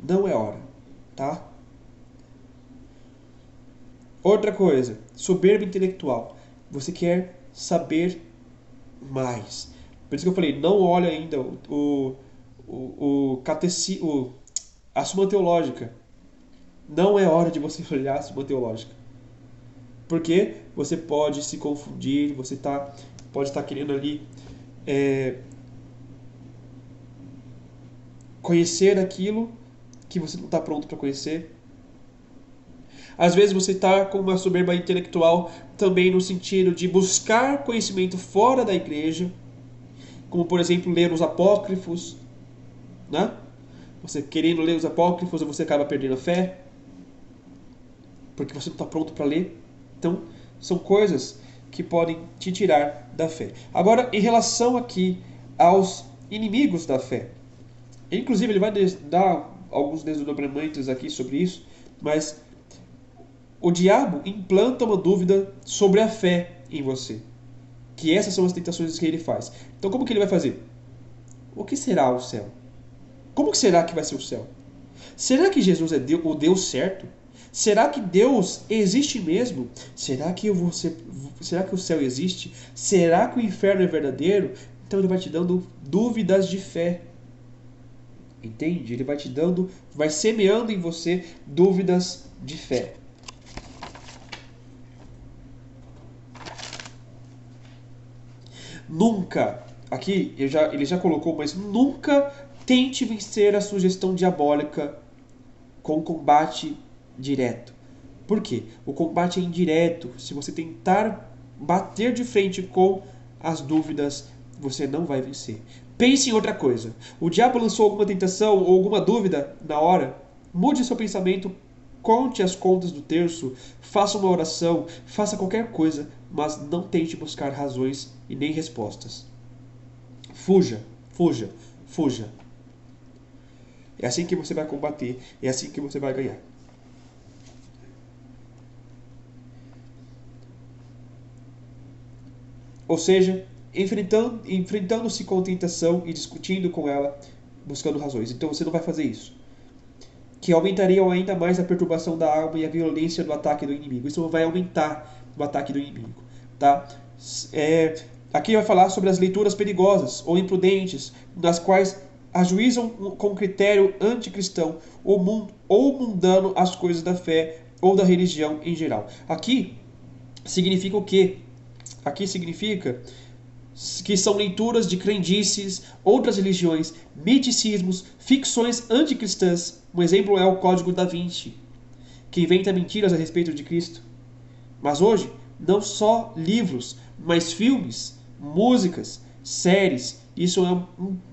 Não é hora, tá? Outra coisa, soberba intelectual. Você quer saber mais. Por isso que eu falei, não olha ainda a Suma Teológica. Não é hora de você olhar a Suma Teológica. Porque você pode se confundir, você pode estar querendo ali conhecer aquilo que você não está pronto para conhecer. Às vezes você está com uma soberba intelectual também no sentido de buscar conhecimento fora da igreja, como por exemplo ler os apócrifos, né? Você querendo ler os apócrifos, você acaba perdendo a fé, porque você não está pronto para ler. Então, são coisas que podem te tirar da fé. Agora, em relação aqui aos inimigos da fé, inclusive ele vai dar alguns desdobramentos aqui sobre isso, mas o diabo implanta uma dúvida sobre a fé em você. Que essas são as tentações que ele faz. Então como que ele vai fazer? O que será o céu? Como que será que vai ser o céu? Será que Jesus é o Deus certo? Será que Deus existe mesmo? Será que será que o céu existe? Será que o inferno é verdadeiro? Então ele vai te dando dúvidas de fé. Entende? Ele vai te dando, vai semeando em você dúvidas de fé. Nunca, aqui ele já colocou, mas nunca tente vencer a sugestão diabólica com combate direto. Por quê? O combate é indireto. Se você tentar bater de frente com as dúvidas, você não vai vencer. Pense em outra coisa. O diabo lançou alguma tentação ou alguma dúvida na hora? Mude seu pensamento, conte as contas do terço, faça uma oração, faça qualquer coisa, mas não tente buscar razões e nem respostas. Fuja, fuja, fuja. É assim que você vai combater, é assim que você vai ganhar. Ou seja, enfrentando-se com a tentação e discutindo com ela, buscando razões. Então você não vai fazer isso. Que aumentariam ainda mais a perturbação da alma e a violência do ataque do inimigo. Isso vai aumentar o ataque do inimigo. Tá? Aqui vai falar sobre as leituras perigosas ou imprudentes, nas quais ajuizam com critério anticristão ou mundano as coisas da fé ou da religião em geral. Aqui significa o quê? Aqui significa que são leituras de crendices, outras religiões, miticismos, ficções anticristãs. Um exemplo é o Código da Vinci, que inventa mentiras a respeito de Cristo. Mas hoje, não só livros, mas filmes, músicas, séries, isso é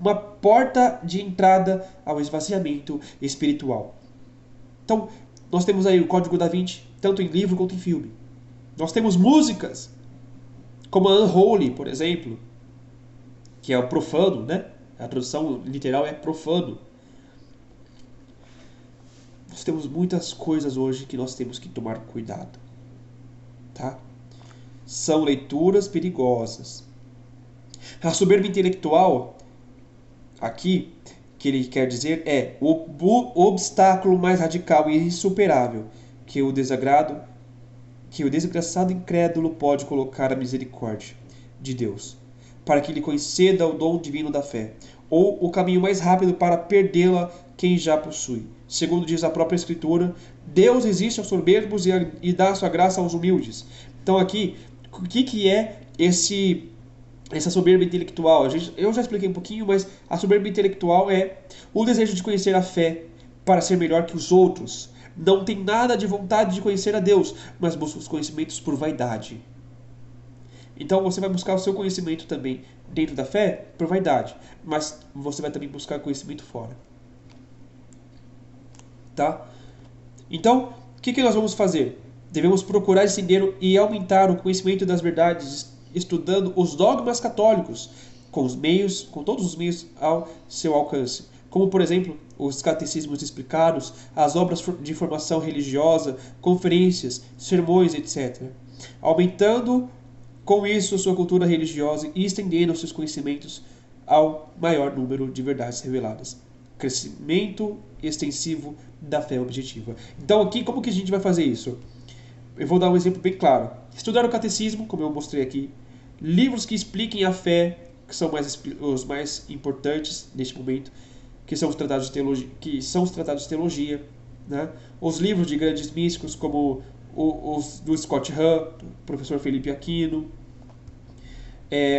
uma porta de entrada ao esvaziamento espiritual. Então, nós temos aí o Código da Vinci, tanto em livro quanto em filme. Nós temos músicas, como a Unholy, por exemplo, que é o profano, né? A tradução literal é profano. Nós temos muitas coisas hoje que nós temos que tomar cuidado, tá? São leituras perigosas. A soberba intelectual, aqui, que ele quer dizer é o obstáculo mais radical e insuperável que o desgraçado incrédulo pode colocar à misericórdia de Deus, para que lhe conceda o dom divino da fé, ou o caminho mais rápido para perdê-la quem já possui. Segundo diz a própria Escritura, Deus resiste aos soberbos e dá a sua graça aos humildes. Então aqui, o que é essa soberba intelectual? Eu já expliquei um pouquinho, mas a soberba intelectual é o desejo de conhecer a fé para ser melhor que os outros. Não tem nada de vontade de conhecer a Deus, mas busca os conhecimentos por vaidade. Então você vai buscar o seu conhecimento também dentro da fé por vaidade, mas você vai também buscar conhecimento fora. Tá? Então, o que nós vamos fazer? Devemos procurar estender e aumentar o conhecimento das verdades, estudando os dogmas católicos com todos os meios ao seu alcance, como por exemplo os catecismos explicados, as obras de formação religiosa, conferências, sermões, etc. Aumentando com isso sua cultura religiosa e estendendo seus conhecimentos ao maior número de verdades reveladas. Crescimento extensivo da fé objetiva. Então aqui, como que a gente vai fazer isso? Eu vou dar um exemplo bem claro. Estudar o catecismo, como eu mostrei aqui. Livros que expliquem a fé, que são os mais importantes neste momento, que são os tratados de teologia, né? Os livros de grandes místicos, como os do Scott Hahn, do professor Felipe Aquino,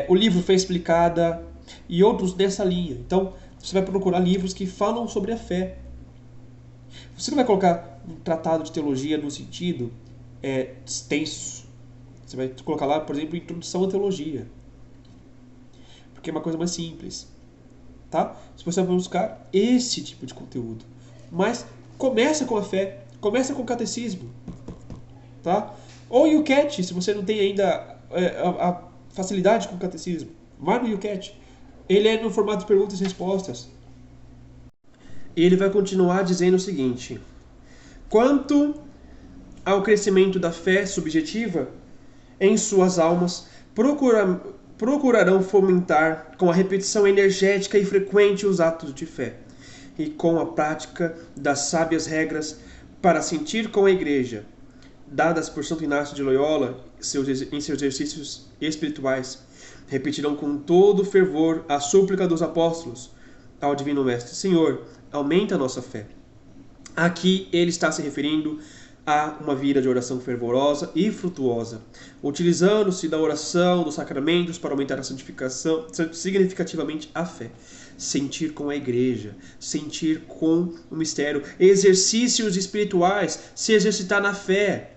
o livro Fé Explicada e outros dessa linha. Então, você vai procurar livros que falam sobre a fé. Você não vai colocar um tratado de teologia no sentido extenso. Você vai colocar lá, por exemplo, Introdução à Teologia, porque é uma coisa mais simples. Tá? Você vai buscar esse tipo de conteúdo. Mas começa com a fé, começa com o catecismo. Tá? Ou o YouCat, se você não tem ainda a facilidade com o catecismo. Vai no YouCat. Ele é no formato de perguntas e respostas. E ele vai continuar dizendo o seguinte: quanto ao crescimento da fé subjetiva em suas almas, procurarão fomentar com a repetição energética e frequente os atos de fé, e com a prática das sábias regras para sentir com a igreja, dadas por Santo Inácio de Loyola em seus exercícios espirituais, repetirão com todo fervor a súplica dos apóstolos ao Divino Mestre: Senhor, aumenta a nossa fé. Aqui ele está se referindo a uma vida de oração fervorosa e frutuosa, utilizando-se da oração, dos sacramentos para aumentar a santificação, significativamente a fé. Sentir com a igreja, sentir com o mistério, exercícios espirituais, se exercitar na fé,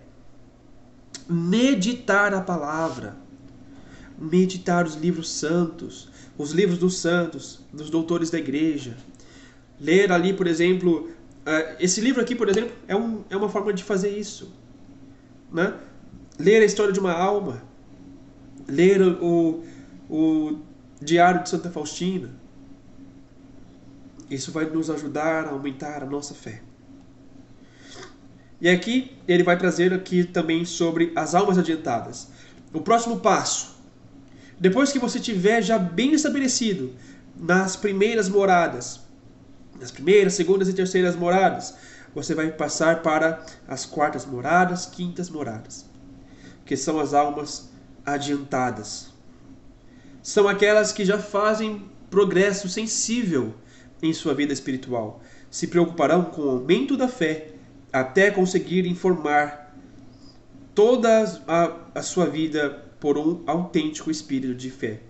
meditar a palavra, meditar os livros santos, os livros dos santos, dos doutores da igreja. Ler ali, por exemplo, esse livro aqui, por exemplo, é uma forma de fazer isso, né? Ler a história de uma alma, ler o Diário de Santa Faustina. Isso vai nos ajudar a aumentar a nossa fé. E aqui ele vai trazer aqui também sobre as almas adiantadas. O próximo passo, depois que você tiver já bem estabelecido nas primeiras moradas, nas primeiras, segundas e terceiras moradas, você vai passar para as quartas moradas, quintas moradas, que são as almas adiantadas. São aquelas que já fazem progresso sensível em sua vida espiritual. Se preocuparão com o aumento da fé até conseguir informar toda a sua vida por um autêntico espírito de fé,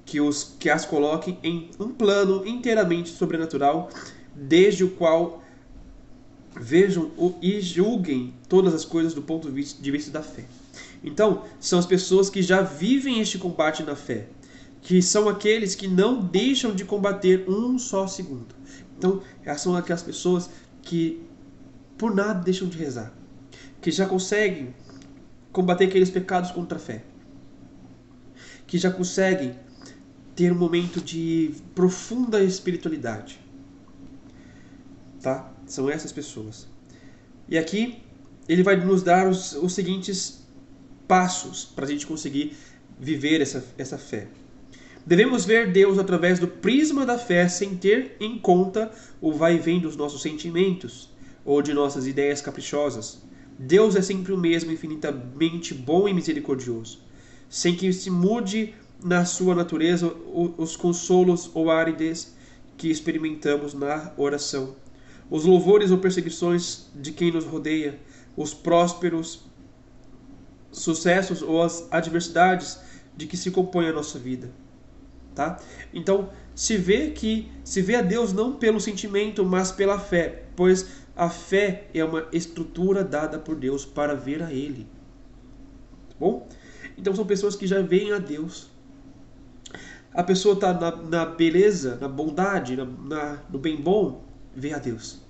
que as coloque em um plano inteiramente sobrenatural, desde o qual vejam e julguem todas as coisas do ponto de vista da fé. Então, são as pessoas que já vivem este combate na fé, que são aqueles que não deixam de combater um só segundo. Então, são aquelas pessoas que por nada deixam de rezar, que já conseguem combater aqueles pecados contra a fé, que já conseguem ter um momento de profunda espiritualidade. Tá? São essas pessoas. E aqui ele vai nos dar os seguintes passos para a gente conseguir viver essa fé. Devemos ver Deus através do prisma da fé, sem ter em conta o vai e vem dos nossos sentimentos ou de nossas ideias caprichosas. Deus é sempre o mesmo, infinitamente bom e misericordioso, sem que se mude na sua natureza os consolos ou a aridez que experimentamos na oração, os louvores ou perseguições de quem nos rodeia, os prósperos sucessos ou as adversidades de que se compõe a nossa vida. Tá? Então, se vê a Deus não pelo sentimento, mas pela fé, pois a fé é uma estrutura dada por Deus para ver a Ele. Tá bom? Então são pessoas que já veem a Deus. A pessoa está na beleza, na bondade, no bem bom, vê a Deus.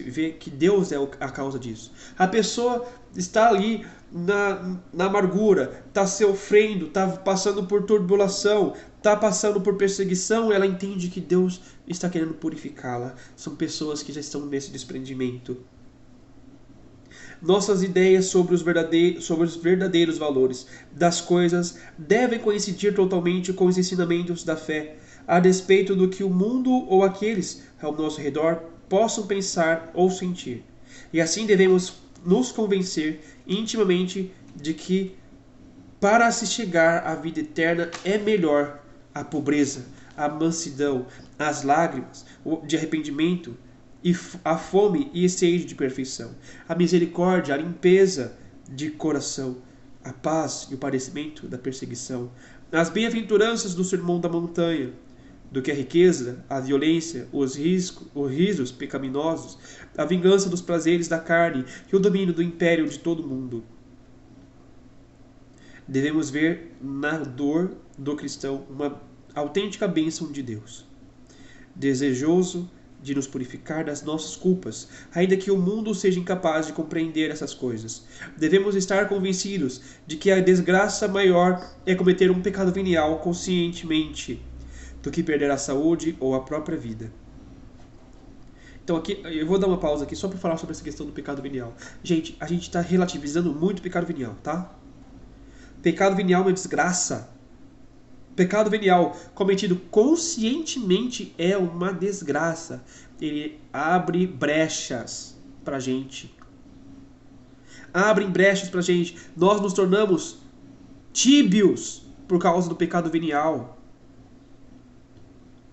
Vê que Deus é a causa disso. A pessoa está ali na amargura, está sofrendo, está passando por turbulação, está passando por perseguição, ela entende que Deus está querendo purificá-la. São pessoas que já estão nesse desprendimento. Nossas ideias sobre os verdadeiros valores das coisas devem coincidir totalmente com os ensinamentos da fé, a despeito do que o mundo ou aqueles ao nosso redor possam pensar ou sentir. E assim devemos nos convencer intimamente de que para se chegar à vida eterna é melhor a pobreza, a mansidão, as lágrimas de arrependimento, e a fome e sede de perfeição, a misericórdia, a limpeza de coração, a paz e o padecimento da perseguição, as bem-aventuranças do sermão da montanha, do que a riqueza, a violência, os risos pecaminosos, a vingança dos prazeres da carne e o domínio do império de todo mundo. Devemos ver na dor do cristão uma autêntica bênção de Deus, desejoso de nos purificar das nossas culpas, ainda que o mundo seja incapaz de compreender essas coisas. Devemos estar convencidos de que a desgraça maior é cometer um pecado venial conscientemente, do que perder a saúde ou a própria vida. Então aqui, eu vou dar uma pausa aqui só para falar sobre essa questão do pecado venial. Gente, a gente está relativizando muito o pecado venial, tá? Pecado venial é uma desgraça. Pecado venial cometido conscientemente é uma desgraça. Ele abre brechas para a gente. Abrem brechas para a gente. Nós nos tornamos tíbios por causa do pecado venial.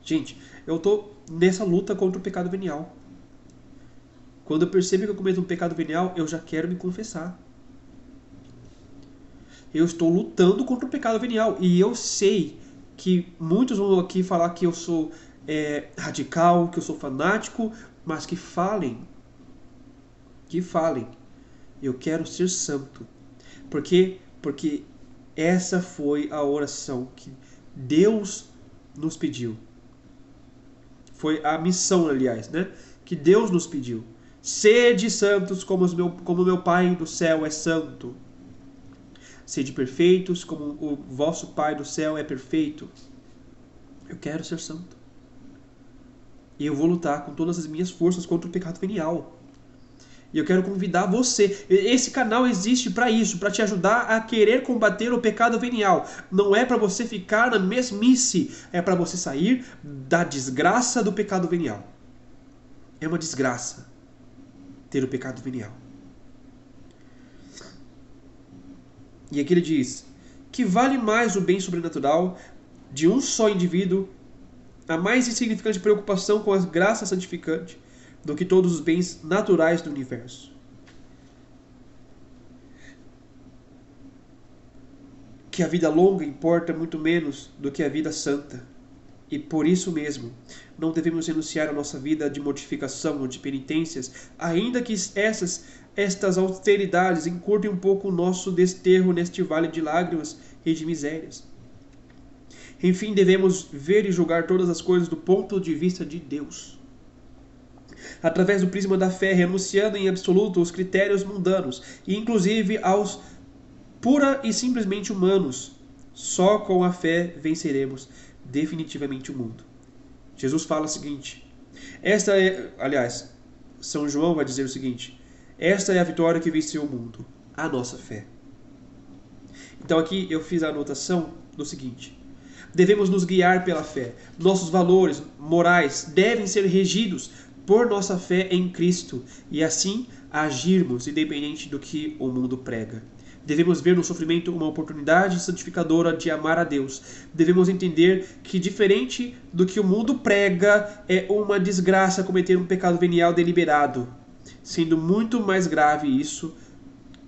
Gente, eu estou nessa luta contra o pecado venial. Quando eu percebo que eu cometo um pecado venial, eu já quero me confessar. Eu estou lutando contra o pecado venial. E eu sei que muitos vão aqui falar que eu sou radical, que eu sou fanático, mas que falem. Que falem. Eu quero ser santo. Por quê? Porque essa foi a oração que Deus nos pediu. Foi a missão, aliás, né? Que Deus nos pediu. Sede santos como meu Pai do céu é santo. Sede perfeitos como o vosso Pai do céu é perfeito. Eu quero ser santo. E eu vou lutar com todas as minhas forças contra o pecado venial. E eu quero convidar você. Esse canal existe para isso, para te ajudar a querer combater o pecado venial. Não é para você ficar na mesmice, é para você sair da desgraça do pecado venial. É uma desgraça ter o pecado venial. E aqui ele diz que vale mais o bem sobrenatural de um só indivíduo, a mais insignificante preocupação com a graça santificante, do que todos os bens naturais do universo. Que a vida longa importa muito menos do que a vida santa. E por isso mesmo, não devemos renunciar à nossa vida de mortificação ou de penitências, ainda que estas austeridades encurtem um pouco o nosso desterro neste vale de lágrimas e de misérias. Enfim, devemos ver e julgar todas as coisas do ponto de vista de Deus, através do prisma da fé, renunciando em absoluto aos critérios mundanos, e inclusive aos pura e simplesmente humanos. Só com a fé venceremos definitivamente o mundo. Jesus fala o seguinte, São João vai dizer o seguinte, esta é a vitória que venceu o mundo, a nossa fé. Então aqui eu fiz a anotação do seguinte, devemos nos guiar pela fé. Nossos valores morais devem ser regidos por nossa fé em Cristo e assim agirmos independente do que o mundo prega. Devemos ver no sofrimento uma oportunidade santificadora de amar a Deus. Devemos entender que, diferente do que o mundo prega, é uma desgraça cometer um pecado venial deliberado, sendo muito mais grave isso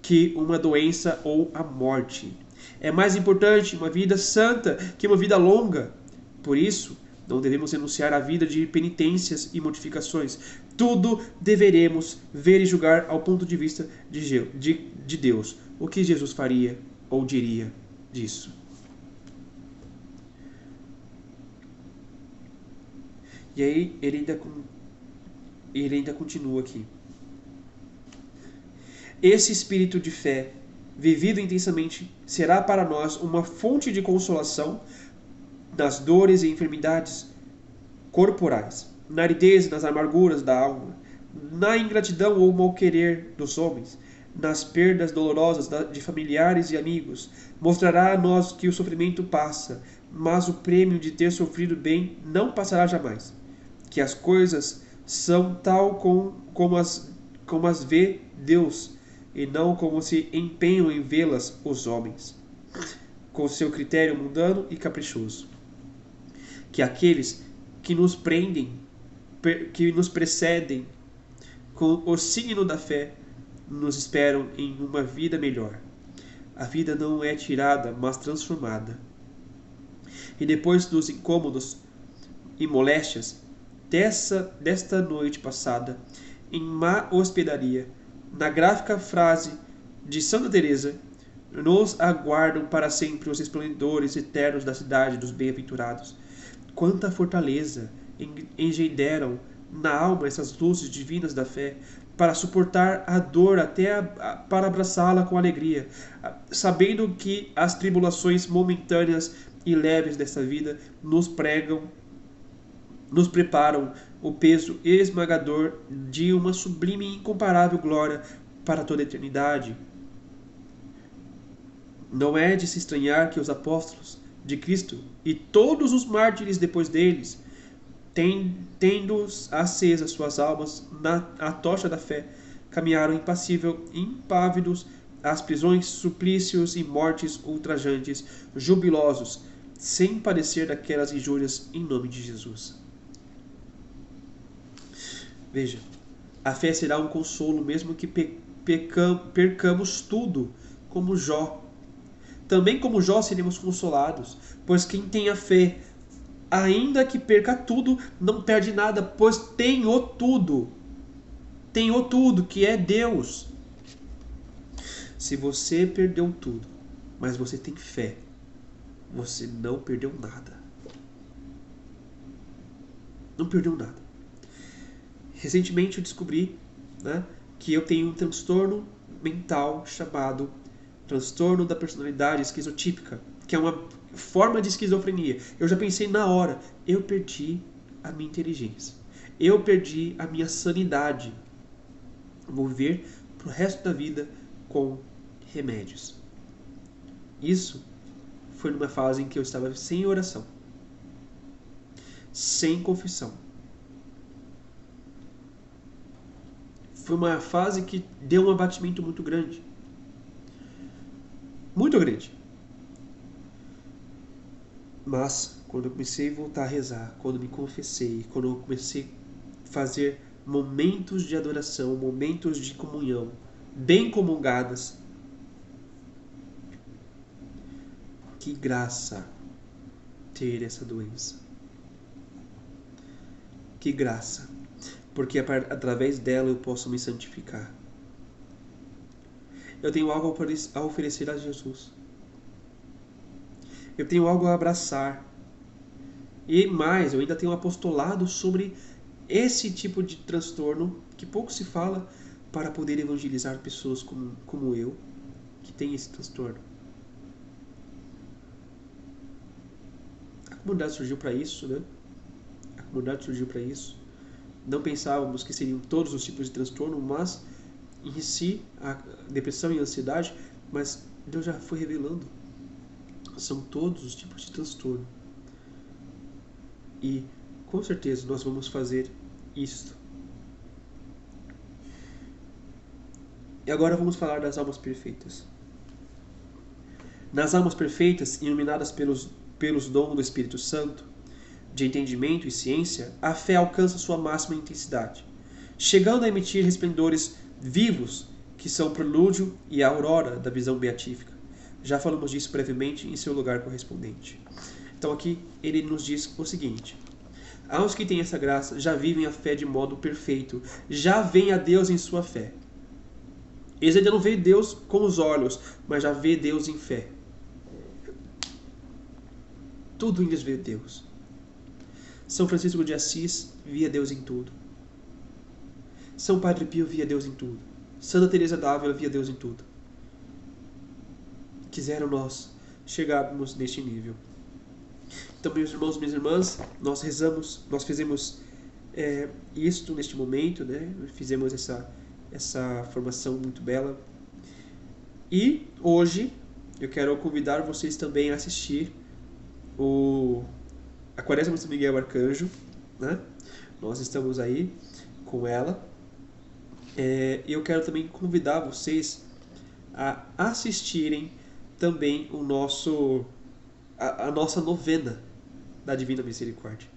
que uma doença ou a morte. É mais importante uma vida santa que uma vida longa. Por isso, não devemos renunciar à vida de penitências e mortificações. Tudo deveremos ver e julgar ao ponto de vista de Deus. O que Jesus faria ou diria disso? E aí ele ainda continua aqui. Esse espírito de fé, vivido intensamente, será para nós uma fonte de consolação nas dores e enfermidades corporais, na aridez e nas amarguras da alma, na ingratidão ou mal-querer dos homens, nas perdas dolorosas de familiares e amigos. Mostrará a nós que o sofrimento passa, mas o prêmio de ter sofrido bem não passará jamais. Que as coisas são tal como as vê Deus, e não como se empenham em vê-las os homens, com seu critério mundano e caprichoso. Que aqueles que nos precedem com o signo da fé, nos esperam em uma vida melhor. A vida não é tirada, mas transformada. E depois dos incômodos e moléstias desta noite passada, em má hospedaria, na gráfica frase de Santa Teresa, nos aguardam para sempre os esplendores eternos da cidade dos bem-aventurados. Quanta fortaleza engenderam na alma essas luzes divinas da fé, para suportar a dor até para abraçá-la com alegria, sabendo que as tribulações momentâneas e leves desta vida nos preparam o peso esmagador de uma sublime e incomparável glória para toda a eternidade. Não é de se estranhar que os apóstolos de Cristo e todos os mártires depois deles, tendo acesa suas almas a tocha da fé, caminharam impávidos às prisões, suplícios e mortes ultrajantes, jubilosos, sem padecer daquelas injúrias em nome de Jesus. Veja, a fé será um consolo, mesmo que percamos tudo, como Jó. Também como Jó seremos consolados, pois quem tem a fé, ainda que perca tudo, não perde nada, pois tem o tudo. Tem o tudo, que é Deus. Se você perdeu tudo, mas você tem fé, você não perdeu nada. Não perdeu nada. Recentemente eu descobri, né, que eu tenho um transtorno mental chamado transtorno da personalidade esquizotípica, que é uma forma de esquizofrenia. Eu já pensei na hora, eu perdi a minha inteligência. Eu perdi a minha sanidade. Vou viver pro resto da vida com remédios. Isso foi numa fase em que eu estava sem oração, sem confissão. Foi uma fase que deu um abatimento muito grande. Muito grande. Mas, quando eu comecei a voltar a rezar, quando me confessei, quando eu comecei a fazer momentos de adoração, momentos de comunhão, bem comungadas, que graça ter essa doença. Que graça. Porque através dela eu posso me santificar. Eu tenho algo a oferecer a Jesus. Eu tenho algo a abraçar. E mais, eu ainda tenho um apostolado sobre esse tipo de transtorno que pouco se fala, para poder evangelizar pessoas como eu, que tem esse transtorno. A comunidade surgiu para isso, né? A comunidade surgiu para isso. Não pensávamos que seriam todos os tipos de transtorno, mas em si, a depressão e a ansiedade, mas Deus já foi revelando. São todos os tipos de transtorno. E com certeza nós vamos fazer isto. E agora vamos falar das almas perfeitas. Nas almas perfeitas, iluminadas pelos dons do Espírito Santo, de entendimento e ciência, a fé alcança sua máxima intensidade, chegando a emitir resplendores vivos, que são o prelúdio e a aurora da visão beatífica. Já falamos disso brevemente em seu lugar correspondente. Então aqui ele nos diz o seguinte: aos que têm essa graça já vivem a fé de modo perfeito, já veem a Deus em sua fé. Eles ainda não veem Deus com os olhos, mas já vê Deus em fé. Tudo em eles vê Deus. São Francisco de Assis via Deus em tudo. São Padre Pio via Deus em tudo. Santa Teresa d'Ávila via Deus em tudo. Quiseram nós chegarmos neste nível. Então, meus irmãos e minhas irmãs, nós fizemos isto neste momento, né? Fizemos essa formação muito bela. E hoje eu quero convidar vocês também a assistir a Quaresma de São Miguel Arcanjo, né? Nós estamos aí com ela. E eu quero também convidar vocês a assistirem também a nossa novena da Divina Misericórdia.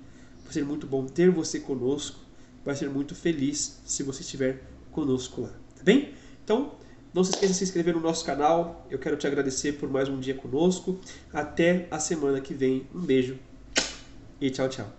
Vai ser muito bom ter você conosco. Vai ser muito feliz se você estiver conosco lá. Tá bem? Então, não se esqueça de se inscrever no nosso canal. Eu quero te agradecer por mais um dia conosco. Até a semana que vem. Um beijo e tchau, tchau.